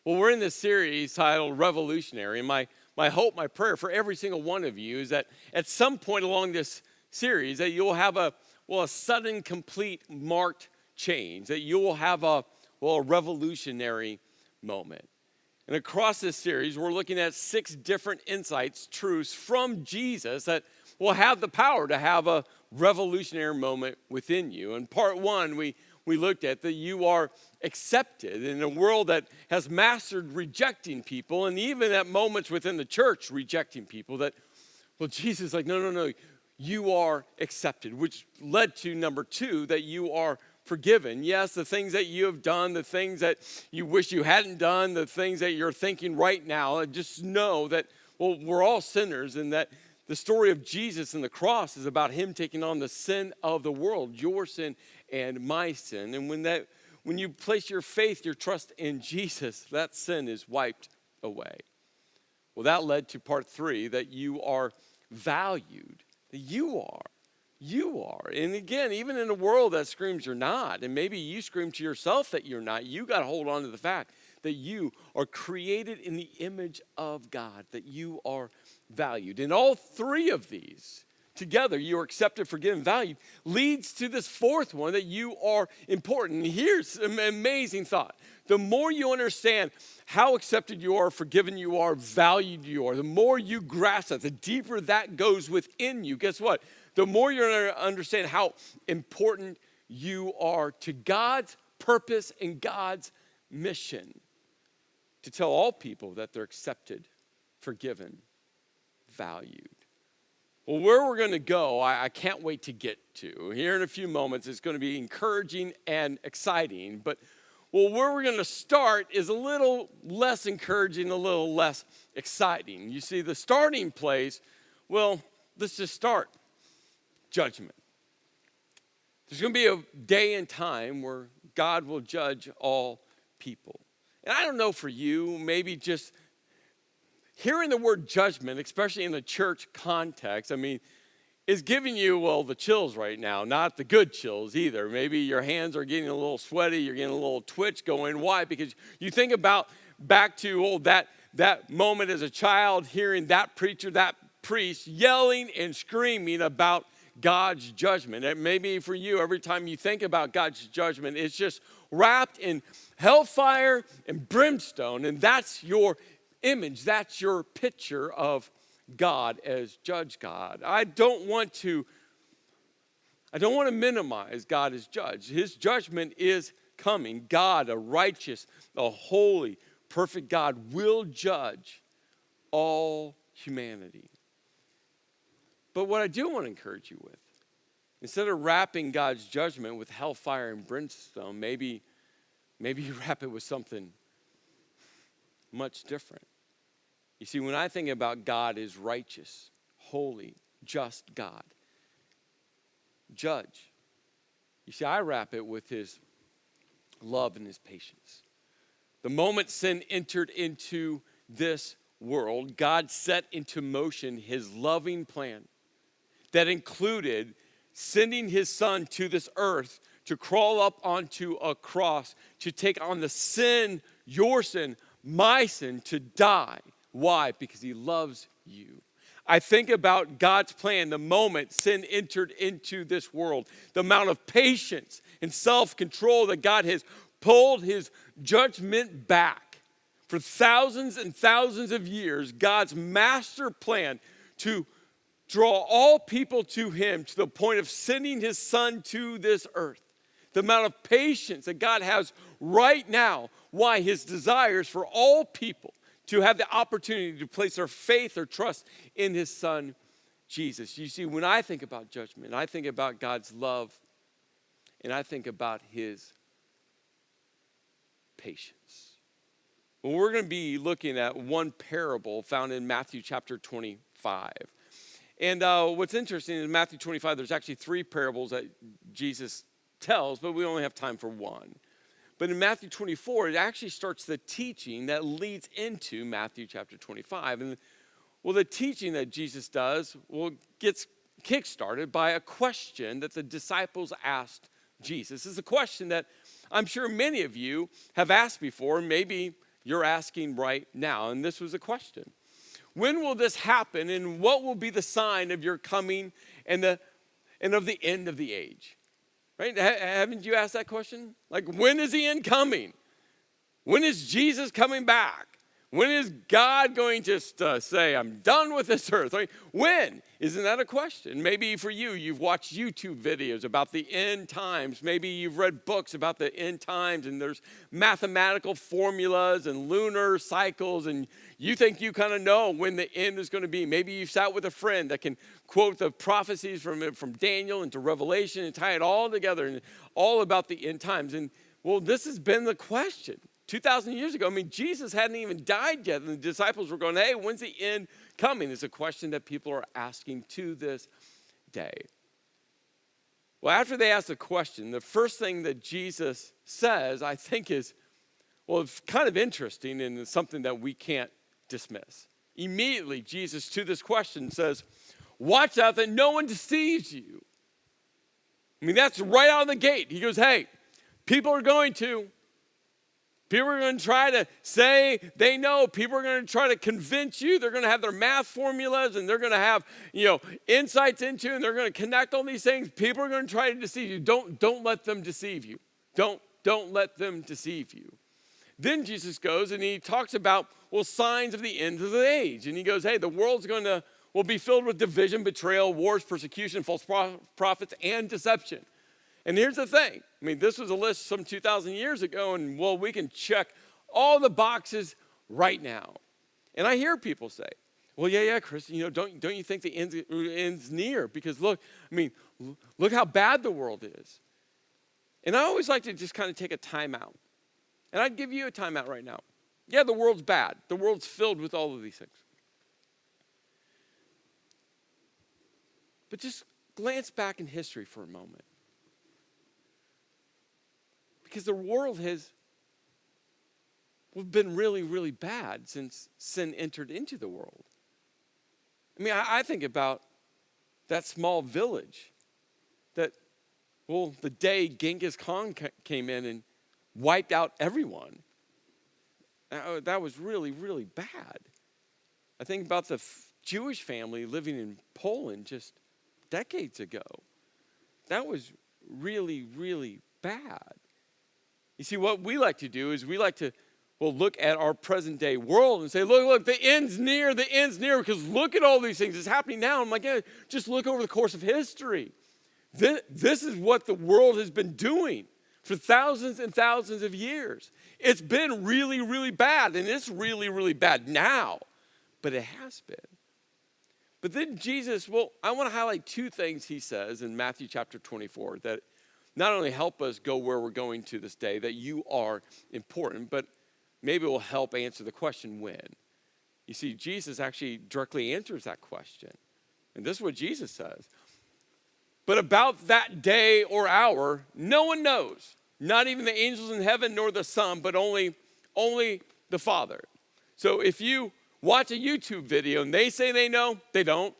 Well, we're in this series titled Revolutionary, and my hope, my prayer for every single one of you is that at some point along this series that you'll have a sudden, complete, marked change, that you will have a revolutionary moment. And across this series, we're looking at 6 different insights, truths from Jesus that will have the power to have a revolutionary moment within you. In part 1, we looked at that you are accepted in a world that has mastered rejecting people, and even at moments within the church rejecting people, that, Jesus is like, no, you are accepted, which led to number 2, that you are forgiven. Yes, the things that you have done, the things that you wish you hadn't done, the things that you're thinking right now, and just know that, we're all sinners, and that the story of Jesus and the cross is about him taking on the sin of the world, your sin and my sin. And when you place your faith, your trust in Jesus, that sin is wiped away. Well, that led to part 3, that you are valued, that you are. And again, even in a world that screams you're not, and maybe you scream to yourself that you're not, you got to hold on to the fact that you are created in the image of God, that you are valued. And all 3 of these together, you are accepted, forgiven, valued, leads to this 4th one, that you are important. And here's an amazing thought. The more you understand how accepted you are, forgiven you are, valued you are, the more you grasp that, the deeper that goes within you, guess what? The more you're going to understand how important you are to God's purpose and God's mission to tell all people that they're accepted, forgiven, valued. Well, where we're going to go, I can't wait to get to. Here in a few moments, it's going to be encouraging and exciting. But, where we're going to start is a little less encouraging, a little less exciting. You see, the starting place, let's just start. Judgment. There's going to be a day and time where God will judge all people. And I don't know for you, maybe just hearing the word judgment, especially in the church context, is giving you, the chills right now, not the good chills either. Maybe your hands are getting a little sweaty, you're getting a little twitch going. Why? Because you think about back to that moment as a child, hearing that preacher, that priest yelling and screaming about God's judgment. And maybe for you, every time you think about God's judgment, it's just wrapped in hellfire and brimstone, and that's your image, that's your picture of God as judge God. I don't want to minimize God as judge. His judgment is coming. God, a righteous, a holy, perfect God, will judge all humanity. But what I do want to encourage you with, instead of wrapping God's judgment with hellfire and brimstone, maybe you wrap it with something much different. You see, when I think about God as righteous, holy, just God, judge, you see, I wrap it with his love and his patience. The moment sin entered into this world, God set into motion his loving plan that included sending his son to this earth to crawl up onto a cross, to take on the sin, your sin, my sin, to die. Why? Because he loves you. I think about God's plan the moment sin entered into this world, the amount of patience and self-control that God has pulled his judgment back. For thousands and thousands of years, God's master plan to draw all people to him to the point of sending his son to this earth. The amount of patience that God has right now. Why? His desires for all people to have the opportunity to place their faith or trust in his son, Jesus. You see, when I think about judgment, I think about God's love, and I think about his patience. Well, we're going to be looking at one parable found in Matthew chapter 25. And what's interesting in Matthew 25, there's actually 3 parables that Jesus tells, but we only have time for one. But in Matthew 24, it actually starts the teaching that leads into Matthew chapter 25. And the teaching that Jesus does, gets kickstarted by a question that the disciples asked Jesus. It's a question that I'm sure many of you have asked before, maybe you're asking right now. And this was a question. When will this happen, and what will be the sign of your coming and of the end of the age? Right? Haven't you asked that question? Like, when is the end coming? When is Jesus coming back? When is God going to say, I'm done with this earth? Like, when? Isn't that a question? Maybe for you, you've watched YouTube videos about the end times. Maybe you've read books about the end times, and there's mathematical formulas and lunar cycles, and you think you kind of know when the end is going to be. Maybe you've sat with a friend that can quote the prophecies from Daniel into Revelation and tie it all together and all about the end times. And, well, this has been the question. 2,000 years ago, Jesus hadn't even died yet, and the disciples were going, hey, when's the end coming? It's a question that people are asking to this day. Well, after they ask the question, the first thing that Jesus says, I think is, well, it's kind of interesting and it's something that we can't dismiss. Immediately, Jesus, to this question, says, watch out that no one deceives you. That's right out of the gate. He goes, hey, people are going to try to say they know. People are going to try to convince you. They're going to have their math formulas, and they're going to have, insights into, and they're going to connect all these things. People are going to try to deceive you. Don't let them deceive you. Don't let them deceive you. Then Jesus goes and he talks about, signs of the end of the age. And he goes, hey, the world's will be filled with division, betrayal, wars, persecution, false prophets, and deception. And here's the thing. This was a list some 2,000 years ago, and, we can check all the boxes right now. And I hear people say, well, yeah, Chris, don't you think the end's near? Because look how bad the world is. And I always like to just kind of take a time out. And I'd give you a time out right now. Yeah, the world's bad. The world's filled with all of these things. But just glance back in history for a moment. Because the world has been really, really bad since sin entered into the world. I think about that small village that, the day Genghis Khan came in and wiped out everyone. That was really, really bad. I think about the Jewish family living in Poland just decades ago. That was really, really bad. You see, what we like to do is we like to, look at our present day world and say, look, the end's near, because look at all these things that's happening now. I'm like, yeah, just look over the course of history. This is what the world has been doing for thousands and thousands of years. It's been really, really bad, and it's really, really bad now, but it has been. But then Jesus, I want to highlight two things he says in Matthew chapter 24 that not only help us go where we're going to this day, that you are important, but maybe will help answer the question, when. You see, Jesus actually directly answers that question. And this is what Jesus says. But about that day or hour, no one knows, not even the angels in heaven nor the Son, but only the Father. So if you watch a YouTube video and they say they know, they don't.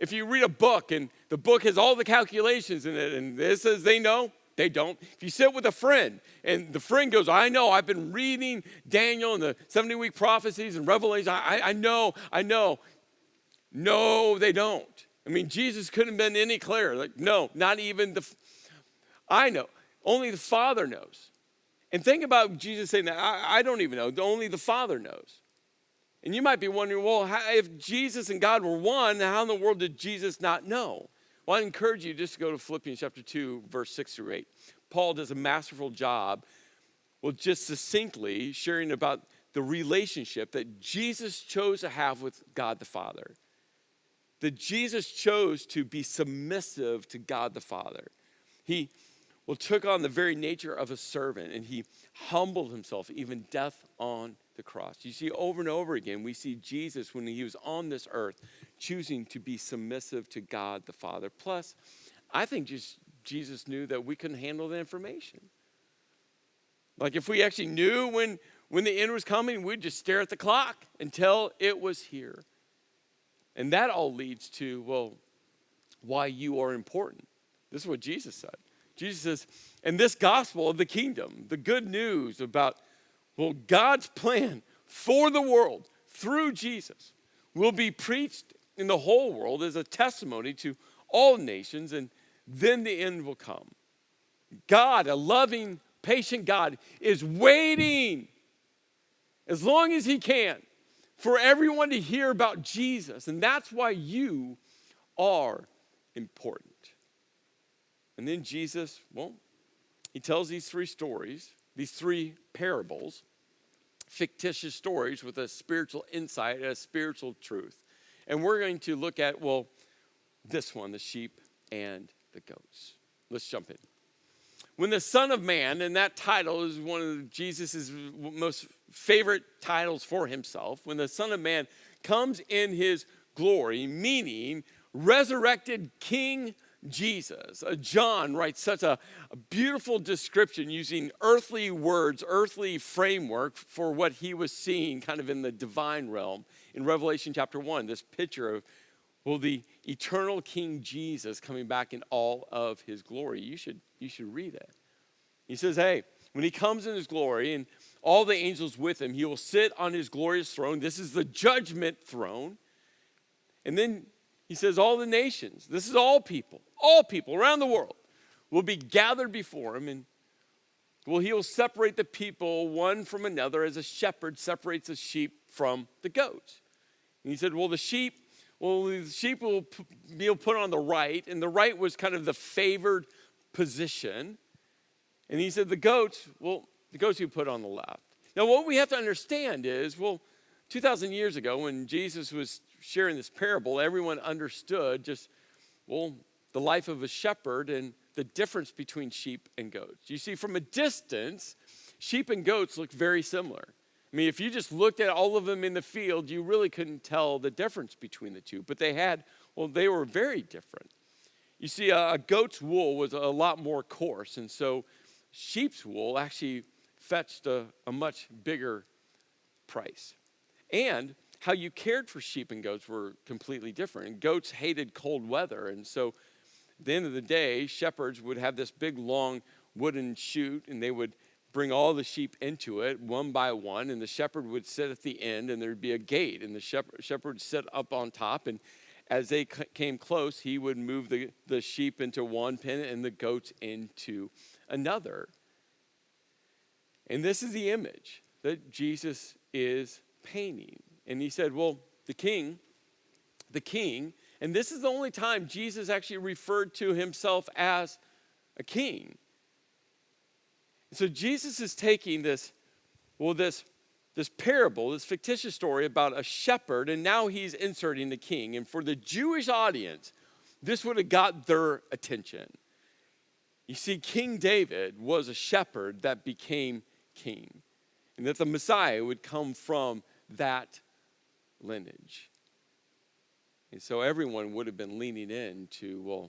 If you read a book and the book has all the calculations in it and it says they know, they don't. If you sit with a friend and the friend goes, I know, I've been reading Daniel and the 70-week prophecies and Revelation. I know. No, they don't. Jesus couldn't have been any clearer. Like, no, not even I know. Only the Father knows. And think about Jesus saying that. I don't even know. Only the Father knows. And you might be wondering, if Jesus and God were one, how in the world did Jesus not know? Well, I encourage you just to go to Philippians chapter 2, verse 6 through 8. Paul does a masterful job, just succinctly sharing about the relationship that Jesus chose to have with God the Father. That Jesus chose to be submissive to God the Father. He took on the very nature of a servant, and he humbled himself, even death on the cross. You see, over and over again, we see Jesus, when he was on this earth, choosing to be submissive to God the Father. Plus, I think Jesus knew that we couldn't handle the information. Like, if we actually knew when the end was coming, we'd just stare at the clock until it was here. And that all leads to, why you are important. This is what Jesus said. Jesus says, and this gospel of the kingdom, the good news about, God's plan for the world through Jesus will be preached in the whole world as a testimony to all nations, and then the end will come. God, a loving, patient God, is waiting as long as he can for everyone to hear about Jesus. And that's why you are important. And then Jesus, he tells these three stories, these three parables, fictitious stories with a spiritual insight and a spiritual truth. And we're going to look at, this one, the sheep and the goats. Let's jump in. When the Son of Man, and that title is one of Jesus' most favorite titles for himself, when the Son of Man comes in his glory, meaning resurrected King Jesus. John writes such a beautiful description using earthly words, earthly framework for what he was seeing kind of in the divine realm. In Revelation chapter 1, this picture of, the eternal King Jesus coming back in all of his glory. You should read it. He says, hey, when he comes in his glory and all the angels with him, he will sit on his glorious throne. This is the judgment throne. And then he says, all the nations, this is all people around the world will be gathered before him. And he will separate the people one from another as a shepherd separates the sheep from the goats. And he said, the sheep will be put on the right, and the right was kind of the favored position. And he said the goats will put on the left. Now what we have to understand is, 2,000 years ago when Jesus was sharing this parable, everyone understood just, the life of a shepherd and the difference between sheep and goats. You see, from a distance, sheep and goats look very similar. I mean, if you just looked at all of them in the field, you really couldn't tell the difference between the two. But they were very different. You see, a goat's wool was a lot more coarse, and so sheep's wool actually fetched a much bigger price. And how you cared for sheep and goats were completely different. And goats hated cold weather, and so at the end of the day, shepherds would have this big, long wooden chute, and they would bring all the sheep into it one by one, and the shepherd would sit at the end, and there'd be a gate, and the shepherd would sit up on top, and as they came close, he would move the sheep into one pen and the goats into another. And this is the image that Jesus is painting. And he said, the king, and this is the only time Jesus actually referred to himself as a king. So Jesus is taking this parable, this fictitious story about a shepherd, and now he's inserting the king. And for the Jewish audience, this would have got their attention. You see, King David was a shepherd that became king, and that the Messiah would come from that lineage. And so everyone would have been leaning into,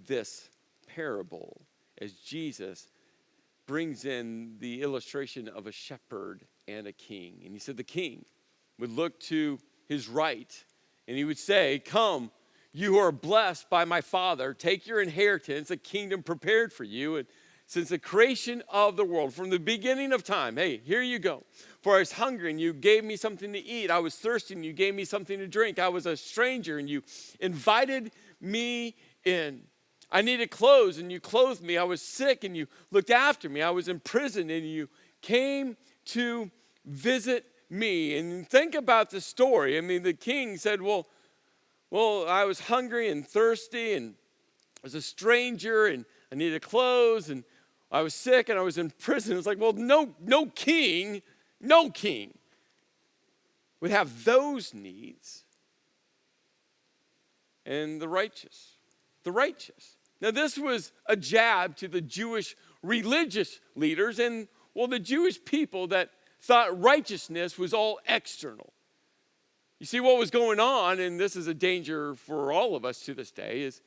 this parable as Jesus brings in the illustration of a shepherd and a king. And he said the king would look to his right and he would say, come, you who are blessed by my Father, take your inheritance, a kingdom prepared for you. And since the creation of the world, from the beginning of time, hey, here you go. For I was hungry and you gave me something to eat. I was thirsty and you gave me something to drink. I was a stranger and you invited me in. I needed clothes and you clothed me. I was sick and you looked after me. I was in prison and you came to visit me. And think about the story. I mean, the king said, well, I was hungry and thirsty and I was a stranger and I needed clothes and I was sick and I was in prison. It's like, no king would have those needs. And the righteous. Now, this was a jab to the Jewish religious leaders and, the Jewish people that thought righteousness was all external. You see, what was going on, and this is a danger for all of us to this day, is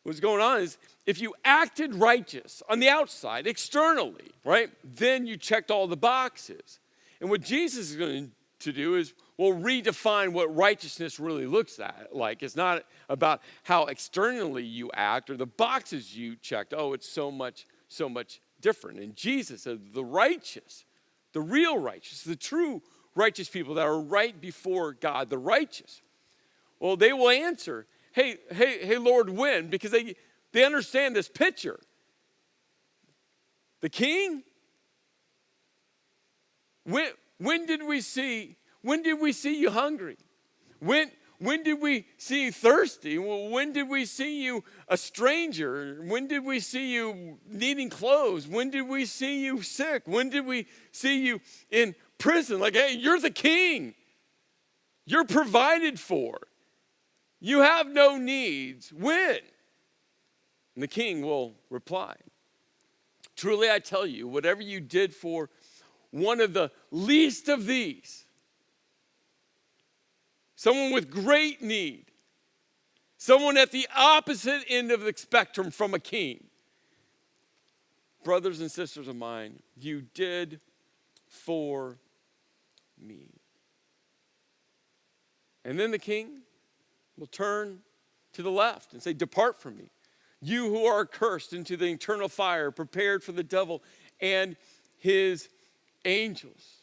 what's going on is if you acted righteous on the outside, externally, right, then you checked all the boxes. And what Jesus is going to do is, redefine what righteousness really looks like. It's not about how externally you act or the boxes you checked. It's so much different. And Jesus said the righteous, the real righteous, the true righteous people that are right before God, the righteous, well, they will answer, hey, Lord, when? Because they understand this picture. The king? When did we see you hungry? When did we see you thirsty? Well, when did we see you a stranger? When did we see you needing clothes? When did we see you sick? When did we see you in prison? Like, hey, you're the king. You're provided for. You have no needs. When? And the king will reply, truly I tell you, whatever you did for one of the least of these, someone with great need, someone at the opposite end of the spectrum from a king, brothers and sisters of mine, you did for me. And then the king will turn to the left and say, depart from me, you who are cursed, into the eternal fire prepared for the devil and his angels.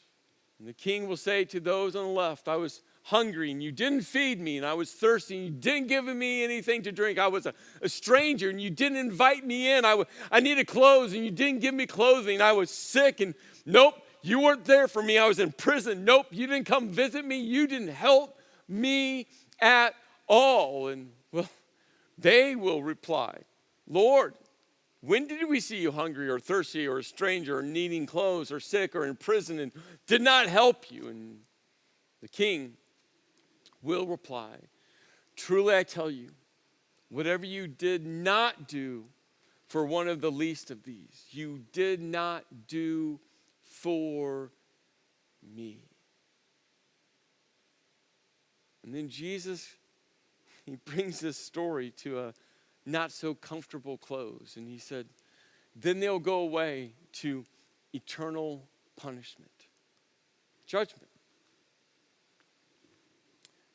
And the king will say to those on the left, I was hungry and you didn't feed me, and I was thirsty and you didn't give me anything to drink. I was a stranger and you didn't invite me in. I needed clothes and you didn't give me clothing. I was sick and nope, you weren't there for me. I was in prison. Nope, you didn't come visit me. You didn't help me at all. And well, they will reply, Lord, when did we see you hungry or thirsty or a stranger or needing clothes or sick or in prison and did not help you? And the king will reply, truly I tell you, whatever you did not do for one of the least of these, you did not do for me. And then Jesus, he brings this story to a not so comfortable close. And he said, then they'll go away to eternal punishment, judgment.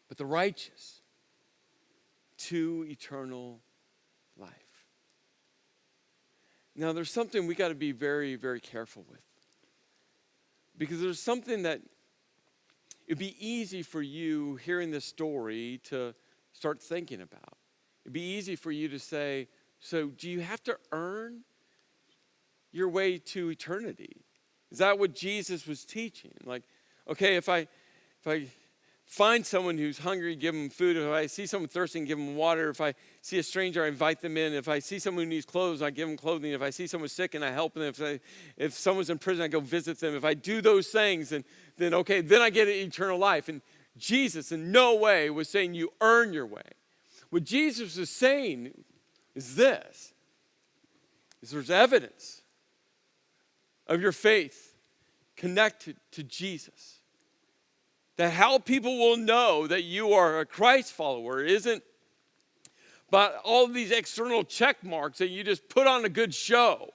But the righteous to eternal life. Now, there's something we got to be very, very careful with. Because there's something that it'd be easy for you hearing this story to start thinking about. It'd be easy for you to say, so do you have to earn your way to eternity? Is that what Jesus was teaching? Like, okay, if I find someone who's hungry, give them food. If I see someone thirsty, give them water. If I see a stranger, I invite them in. If I see someone who needs clothes, I give them clothing. If I see someone sick, and I help them. If someone's in prison, I go visit them. If I do those things, then I get eternal life. And Jesus in no way was saying you earn your way. What Jesus is saying is this, is there's evidence of your faith connected to Jesus. That how people will know that you are a Christ follower isn't about all these external check marks that you just put on a good show.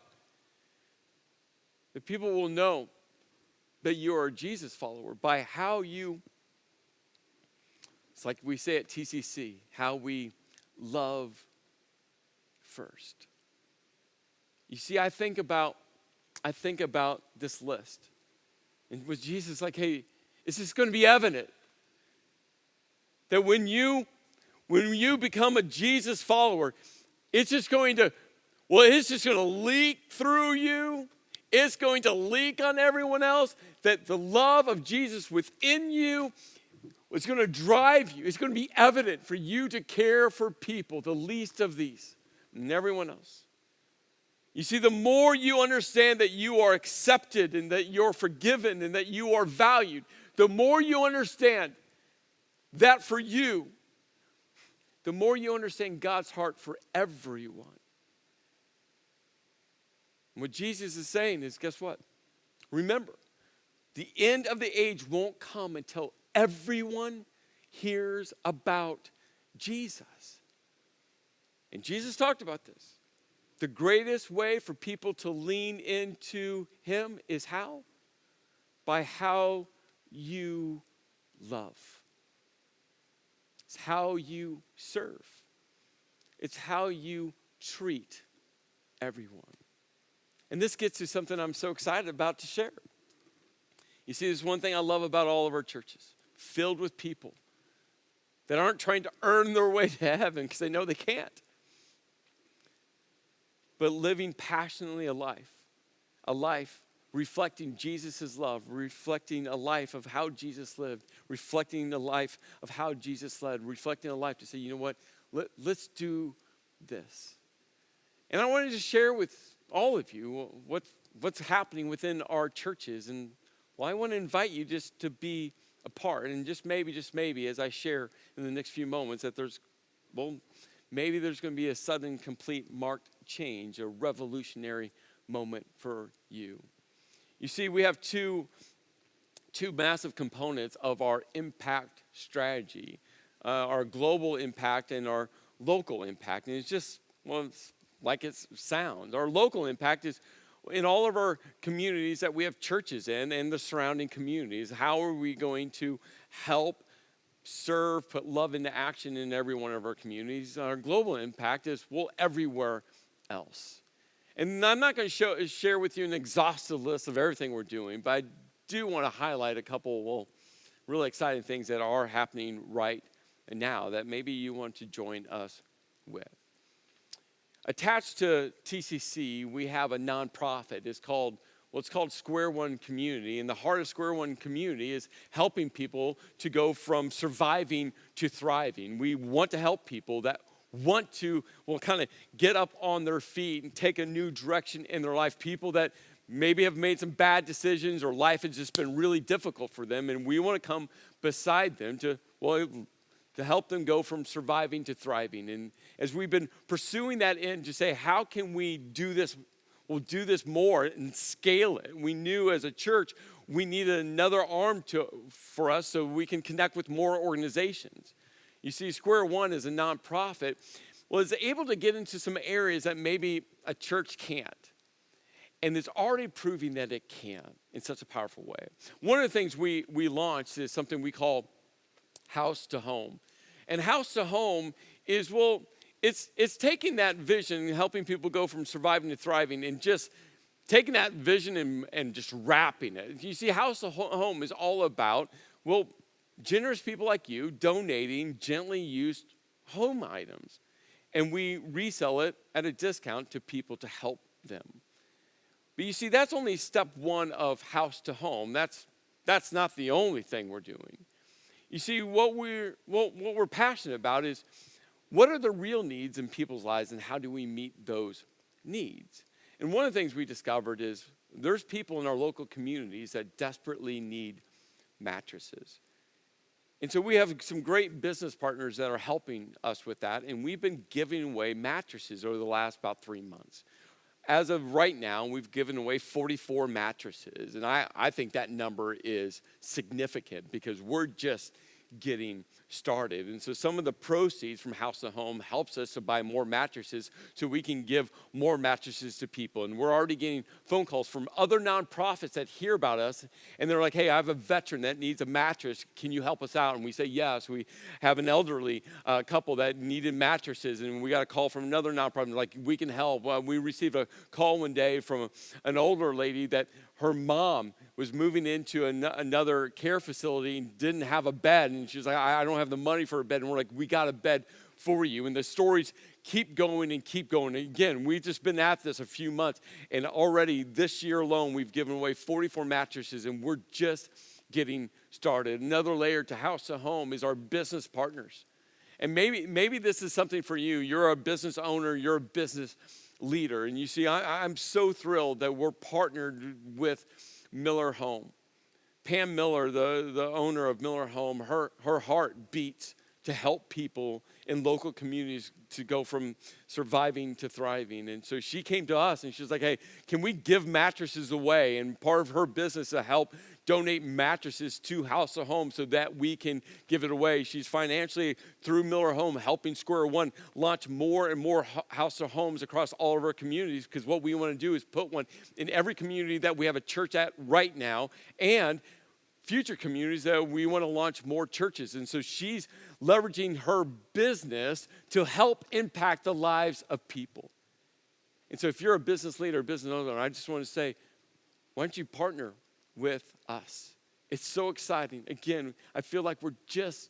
That people will know that you are a Jesus follower by how you, it's like we say at TCC, how we love first. You see, I think about this list. And with Jesus, like, hey, it's just going to be evident that when you become a Jesus follower, it's just going to leak through you. It's going to leak on everyone else. That the love of Jesus within you is going to drive you. It's going to be evident for you to care for people, the least of these, and everyone else. You see, the more you understand that you are accepted and that you're forgiven and that you are valued, the more you understand that for you, the more you understand God's heart for everyone. And what Jesus is saying is, guess what? Remember, the end of the age won't come until everyone hears about Jesus. And Jesus talked about this. The greatest way for people to lean into him is how? By how you love. It's how you serve. It's how you treat everyone. And this gets to something I'm so excited about to share. You see, there's one thing I love about all of our churches, filled with people that aren't trying to earn their way to heaven because they know they can't, but living passionately a life reflecting Jesus' love, reflecting a life of how Jesus lived, reflecting the life of how Jesus led, reflecting a life to say, you know what, let's do this. And I wanted to share with all of you what's happening within our churches. And well, I want to invite you just to be a part. And just maybe, as I share in the next few moments, that maybe there's going to be a sudden, complete, marked change, a revolutionary moment for you. You see, we have two massive components of our impact strategy, our global impact and our local impact. And it's just, it's like it sounds. Our local impact is in all of our communities that we have churches in and the surrounding communities. How are we going to help serve, put love into action in every one of our communities? Our global impact is, everywhere else. And I'm not going to share with you an exhaustive list of everything we're doing, but I do want to highlight a couple, really exciting things that are happening right now that maybe you want to join us with. Attached to TCC, we have a nonprofit. It's called Square One Community. And the heart of Square One Community is helping people to go from surviving to thriving. We want to help people that want to, kind of get up on their feet and take a new direction in their life. People that maybe have made some bad decisions or life has just been really difficult for them. And we want to come beside them to help them go from surviving to thriving. And as we've been pursuing that end to say, how can we do this? We'll do this more and scale it. We knew as a church we needed another arm for us so we can connect with more organizations. You see, Square One is a nonprofit, is able to get into some areas that maybe a church can't. And it's already proving that it can in such a powerful way. One of the things we launched is something we call House to Home. And House to Home is, it's taking that vision, helping people go from surviving to thriving, and just taking that vision and just wrapping it. You see, House to Home is all about, generous people like you donating gently used home items. And we resell it at a discount to people to help them. But you see, that's only step one of House to Home. That's not the only thing we're doing. You see, what we're passionate about is, what are the real needs in people's lives and how do we meet those needs? And one of the things we discovered is there's people in our local communities that desperately need mattresses. And so we have some great business partners that are helping us with that. And we've been giving away mattresses over the last about 3 months. As of right now, we've given away 44 mattresses. And I think that number is significant because we're just getting started. And so some of the proceeds from House to Home helps us to buy more mattresses so we can give more mattresses to people. And we're already getting phone calls from other nonprofits that hear about us, and they're like, hey, I have a veteran that needs a mattress. Can you help us out? And we say, yes. We have an elderly couple that needed mattresses, and we got a call from another nonprofit, like, we can help. We received a call one day from an older lady that her mom was moving into another care facility and didn't have a bed. And she was like, I don't have the money for a bed. And we're like, we got a bed for you. And the stories keep going and keep going. And again, we've just been at this a few months. And already this year alone, we've given away 44 mattresses. And we're just getting started. Another layer to House to Home is our business partners. And maybe this is something for you. You're a business owner. You're a business leader. And you see, I'm so thrilled that we're partnered with Miller Home. Pam Miller, the owner of Miller Home, her heart beats to help people in local communities to go from surviving to thriving. And so she came to us and she was like, hey, can we give mattresses away? And part of her business is to help donate mattresses to House of Home so that we can give it away. She's financially, through Miller Home, helping Square One launch more and more House of Homes across all of our communities, because what we want to do is put one in every community that we have a church at right now, and future communities that we want to launch more churches. And so she's leveraging her business to help impact the lives of people. And so if you're a business leader, business owner, I just want to say, why don't you partner with us? It's so exciting. Again, I feel like we're just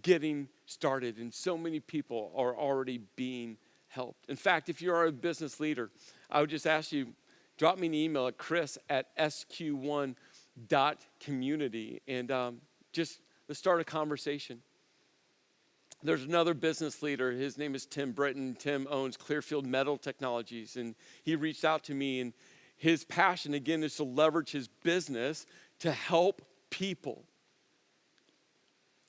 getting started, and so many people are already being helped. In fact, if you are a business leader, I would just ask you, drop me an email at chris@sq1.community, and just let's start a conversation. There's another business leader. His name is Tim Britton. Tim owns Clearfield Metal Technologies, and he reached out to me, and his passion, again, is to leverage his business to help people.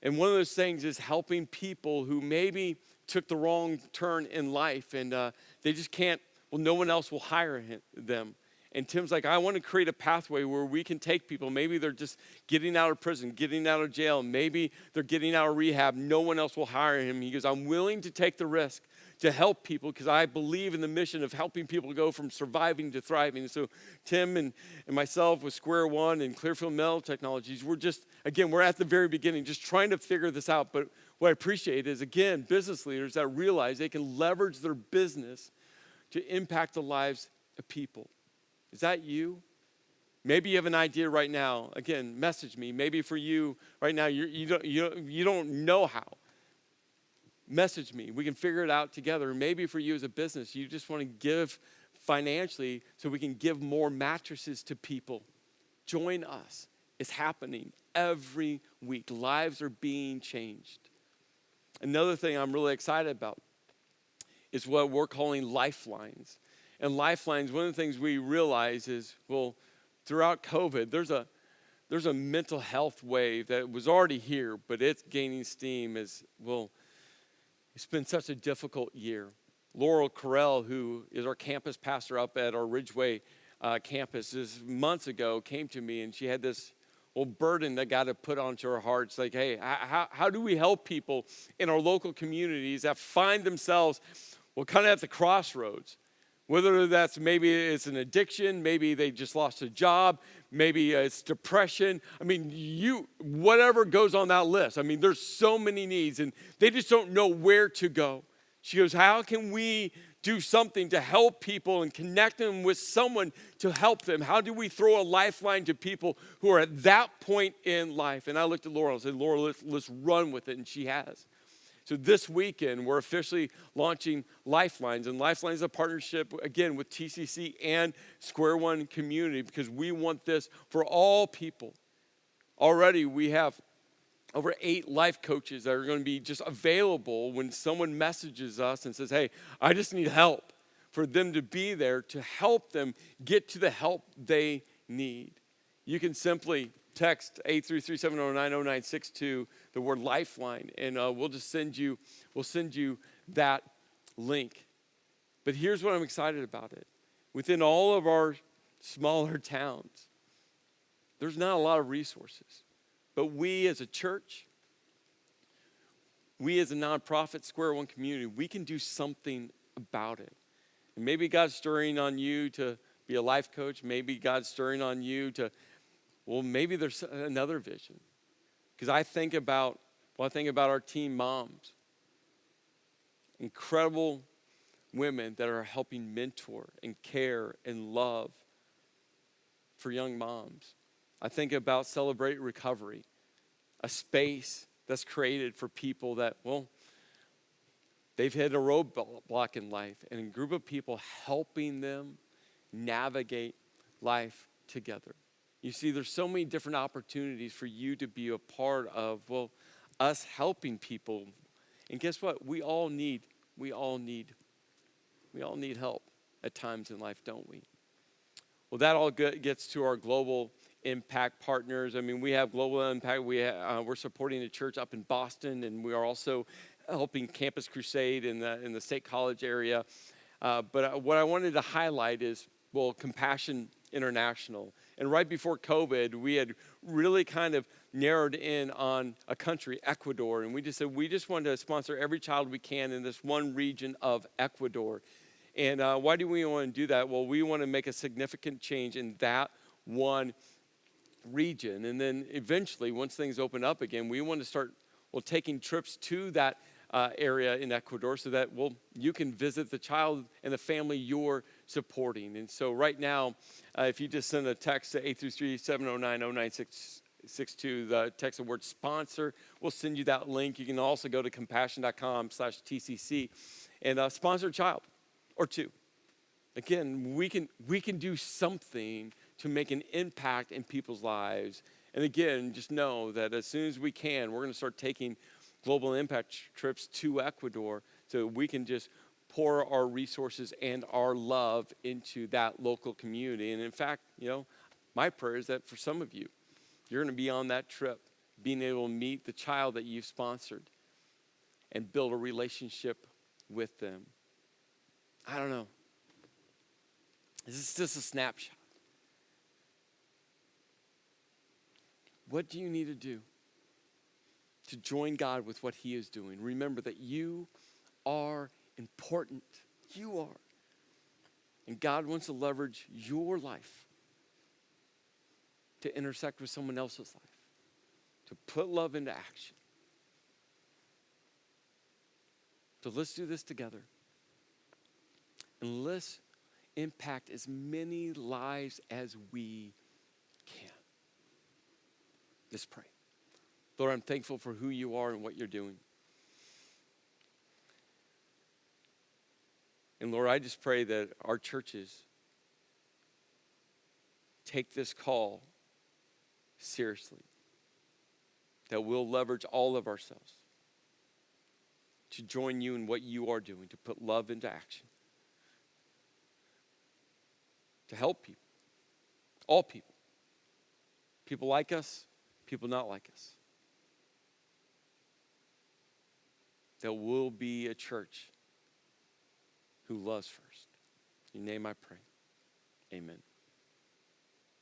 And one of those things is helping people who maybe took the wrong turn in life, and they just can't, well, no one else will hire them. And Tim's like, I want to create a pathway where we can take people. Maybe they're just getting out of prison, getting out of jail. Maybe they're getting out of rehab. No one else will hire him. He goes, I'm willing to take the risk to help people because I believe in the mission of helping people go from surviving to thriving. So Tim and myself with Square One and Clearfield Metal Technologies, we're just, again, we're at the very beginning, just trying to figure this out. But what I appreciate is, again, business leaders that realize they can leverage their business to impact the lives of people. Is that you? Maybe you have an idea right now. Again, message me. Maybe for you right now, you don't know how. Message me. We can figure it out together. Maybe for you as a business, you just want to give financially so we can give more mattresses to people. Join us. It's happening every week. Lives are being changed. Another thing I'm really excited about is what we're calling lifelines. And lifelines, one of the things we realize is, well, throughout COVID, there's a mental health wave that was already here, but it's gaining steam as, well, it's been such a difficult year. Laurel Carell, who is our campus pastor up at our Ridgeway campus, months ago came to me, and she had this burden that got to put onto her heart. It's like, hey, how do we help people in our local communities that find themselves, well, kind of at the crossroads? Whether that's maybe it's an addiction, maybe they just lost a job, maybe it's depression. I mean, whatever goes on that list. I mean, there's so many needs, and they just don't know where to go. She goes, how can we do something to help people and connect them with someone to help them? How do we throw a lifeline to people who are at that point in life? And I looked at Laurel and said, Laurel, let's run with it, and she has. So this weekend, we're officially launching Lifelines. And Lifelines is a partnership, again, with TCC and Square One Community because we want this for all people. Already, we have over 8 life coaches that are going to be just available when someone messages us and says, hey, I just need help, for them to be there to help them get to the help they need. You can simply text 833-709-0962, the word lifeline, and we'll send you that link. But here's what I'm excited about it. Within all of our smaller towns, there's not a lot of resources. But we as a church, we as a nonprofit, Square One Community, we can do something about it. And maybe God's stirring on you to be a life coach. Maybe God's stirring on you to, well, maybe there's another vision. Because I think about our teen moms. Incredible women that are helping mentor and care and love for young moms. I think about Celebrate Recovery, a space that's created for people that, well, they've hit a roadblock in life, and a group of people helping them navigate life together. You see, there's so many different opportunities for you to be a part of, well, us helping people. And guess what? We all need help at times in life, don't we? Well, that all gets to our global impact partners. I mean, we have global impact. We're supporting a church up in Boston, and we are also helping Campus Crusade in the State College area. But what I wanted to highlight is, well, Compassion International. And right before COVID, we had really kind of narrowed in on a country, Ecuador. And we just said, we just wanted to sponsor every child we can in this one region of Ecuador. And why do we want to do that? Well, we want to make a significant change in that one region. And then eventually, once things open up again, we want to start, well, taking trips to that area in Ecuador so that, well, you can visit the child and the family you're supporting. And so right now, if you just send a text to text the word sponsor. We'll send you that link. You can also go to compassion.com/TCC and sponsor a child or two. Again, we can do something to make an impact in people's lives. And again, just know that as soon as we can, we're going to start taking global impact trips to Ecuador so we can just pour our resources and our love into that local community. And in fact, my prayer is that for some of you, you're going to be on that trip, being able to meet the child that you've sponsored and build a relationship with them. I don't know. This is just a snapshot. What do you need to do to join God with what he is doing? Remember that you are important. You are. And God wants to leverage your life to intersect with someone else's life, to put love into action. So let's do this together. And let's impact as many lives as we can. Let's pray. Lord, I'm thankful for who you are and what you're doing. And Lord, I just pray that our churches take this call seriously, that we'll leverage all of ourselves to join you in what you are doing, to put love into action, to help people, all people, people like us, people not like us, that we'll be a church who loves first. In your name I pray. Amen.